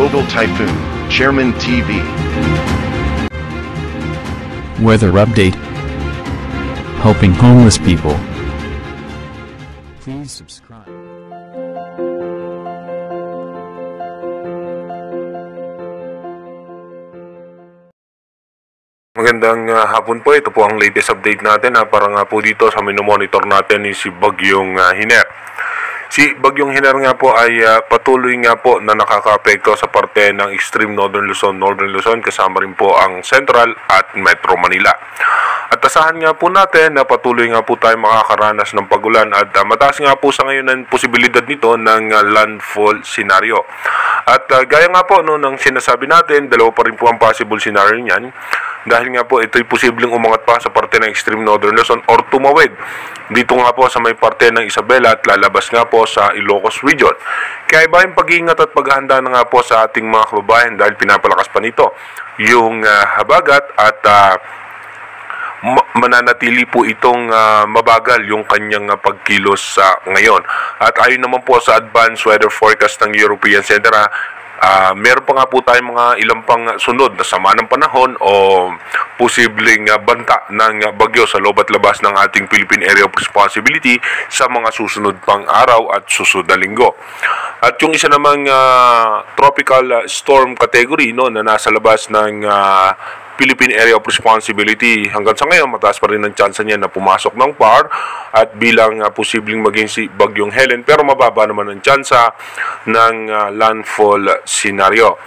Global Typhoon, Chairman TV. Weather update. Helping homeless people. Please subscribe. Magandang hapon po. Ito po ang latest update natin. Para nga po dito sa minomonitor natin si Bagyong Hiner. Si Bagyong Hiner nga po ay patuloy nga po na nakakaapekto sa parte ng extreme Northern Luzon, kasama rin po ang Central at Metro Manila. At asahan nga po natin na patuloy nga po tayo makakaranas ng pagulan at mataas nga po sa ngayon ang posibilidad nito ng landfall scenario. At gaya nga po ng sinasabi natin, dalawa pa rin po ang possible scenario niyan. Dahil nga po ito'y posibleng umangat pa sa parte ng extreme Northern Luzon or tumawid dito nga po sa may parte ng Isabela at lalabas nga po sa Ilocos Region. Kaya iba yung pag-iingat at paghahanda na nga po sa ating mga kababayan dahil pinapalakas pa nito yung habagat at mananatili po itong mabagal yung kanyang pagkilos ngayon. At ayon naman po sa advanced weather forecast ng European Center, meron pa nga po tayong mga ilang pang sunod na sama ng panahon o posibleng banta ng bagyo sa loob at labas ng ating Philippine Area of Responsibility sa mga susunod pang araw at susunod na linggo. At yung isa namang tropical storm category na nasa labas ng Philippine Area of Responsibility, hanggang sa ngayon mataas pa rin ang tsansa niya na pumasok ng PAR at bilang posibleng maging si Bagyong Helen, pero mababa naman ang tsansa ng landfall scenario.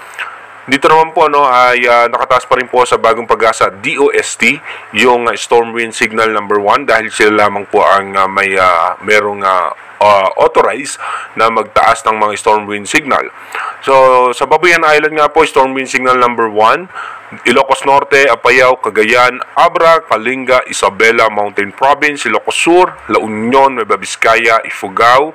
Dito naman po ay nakataas pa rin po sa Bagong Pag-asa DOST yung storm wind signal number 1 dahil sila lamang po ang merong authorized na magtaas ng mga storm wind signal. So sa Babuyan Island nga po, storm wind signal number 1, Ilocos Norte, Apayao, Cagayan, Abra, Kalinga, Isabela, Mountain Province, Ilocos Sur, La Union, Nueva Vizcaya, Ifugao,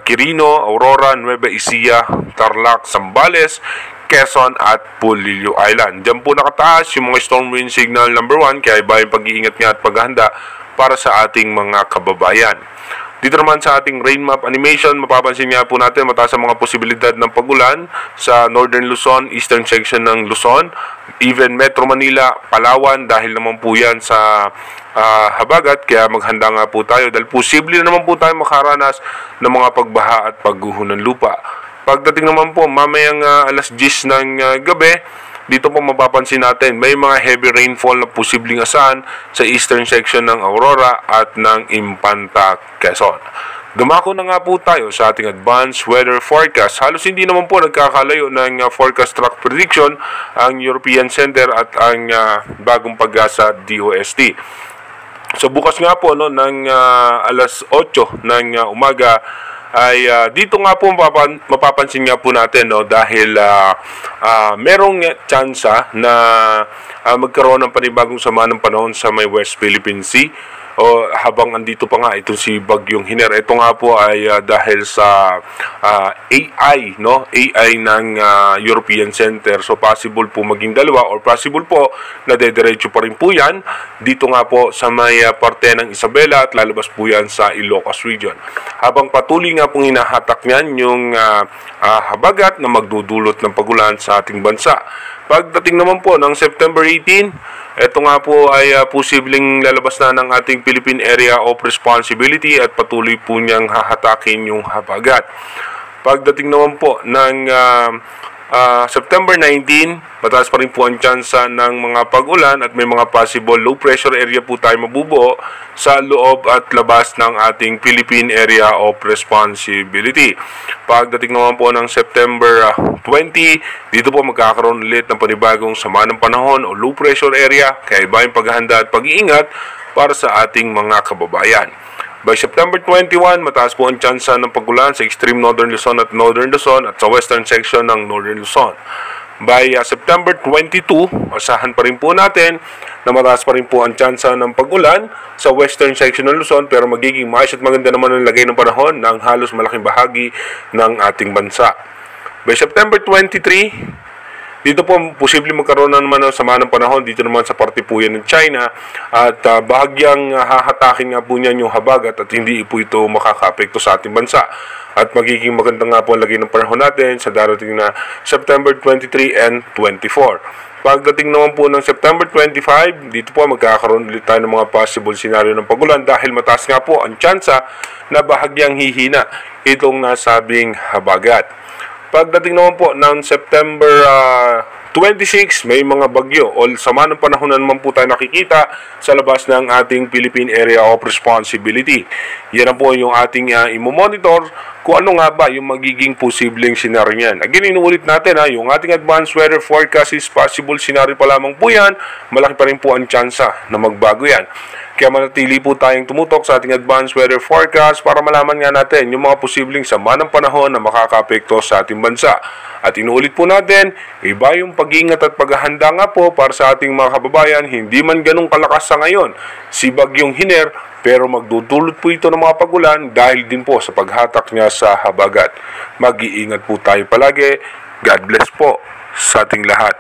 Quirino, Aurora, Nueva Ecija, Tarlac, Zambales, Quezon at Pulilio Island. Diyan po nakataas yung mga storm wind signal number 1, kaya iba yung pag-iingat nga at paghahanda para sa ating mga kababayan. Dito naman sa ating rain map animation, mapapansin nga po natin mataas ang mga posibilidad ng pagulan sa Northern Luzon, Eastern section ng Luzon, even Metro Manila, Palawan, dahil naman po yan sa habagat, kaya maghanda nga po tayo dahil posible naman po tayo makaranas ng mga pagbaha at pagguho ng lupa. Pagdating naman po mamayang alas 10 ng gabi, dito po mapapansin natin may mga heavy rainfall na posibleng asahan sa eastern section ng Aurora at ng Impanta, Quezon. Dumako na nga po tayo sa ating advanced weather forecast. Halos hindi naman po nagkakalayo ng forecast track prediction ang European Center at ang Bagong Pag-asa DOST. So bukas nga po ng alas 8 ng umaga ay dito nga po mapapansin nga po natin dahil merong tsansa na magkaroon ng panibagong sama ng panahon sa may West Philippine Sea habang andito pa nga itong si Bagyong Hiner. Ito nga po ay dahil sa AI ng European Center. So possible po maging dalawa or possible po na dediretso pa rin po yan dito nga po sa may parte ng Isabela at lalabas po yan sa Ilocos Region. Habang patuloy nga pong hinahatak niyan yung habagat na magdudulot ng pagulan sa ating bansa. Pagdating naman po ng September 18, ito nga po ay posibleng lalabas na ng ating Philippine Area of Responsibility at patuloy po niyang hahatakin yung habagat. Pagdating naman po ng September 19, mataas pa rin po ang tsansa ng mga pag-ulan at may mga possible low pressure area po tayo mabubuo sa loob at labas ng ating Philippine Area of Responsibility. Pagdating naman po ng September 20, dito po magkakaroon ulit ng panibagong sama ng panahon o low pressure area, kaya iba yung paghahanda at pag-iingat para sa ating mga kababayan. By September 21, mataas po ang tsansa ng pagulan sa extreme Northern Luzon at Northern Luzon at sa western section ng Northern Luzon. By September 22, asahan pa rin po natin na mataas pa rin po ang tsansa ng pagulan sa western section ng Luzon, pero magiging maayos at maganda naman ang lagay ng panahon ng halos malaking bahagi ng ating bansa. By September 23, Dito po, posibleng magkaroon na naman ng sama ng panahon dito naman sa parte po yan ng China at bahagyang hahatakin nga po niyan yung habagat at hindi po ito makaka-apekto sa ating bansa. At magiging maganda nga po ang lagay ng panahon natin sa darating na September 23 and 24. Pagdating naman po ng September 25, dito po magkakaroon ulit tayo ng mga possible scenario ng pagulan dahil mataas nga po ang tsansa na bahagyang hihina itong nasabing habagat. Pagdating naman po ng September 26, may mga bagyo o sama ng panahon na naman po tayo nakikita sa labas ng ating Philippine Area of Responsibility. Yan po yung ating imomonitor kung ano nga ba yung magiging posibleng scenario niyan. Again, inuulit natin yung ating advanced weather forecast is possible scenario pa lamang po yan. Malaki pa rin po ang tsansa na magbago yan. Kaya manatili po tayong tumutok sa ating advanced weather forecast para malaman nga natin yung mga posibleng sama ng panahon na makaka-apekto sa ating bansa. At inuulit po natin, iba yung pag-iingat at paghahanda nga po para sa ating mga kababayan, hindi man ganong kalakas sa ngayon si Bagyong Hiner, pero magdudulot po ito ng mga pagulan dahil din po sa paghatak niya sa habagat. Mag-iingat po tayo palagi. God bless po sa ating lahat.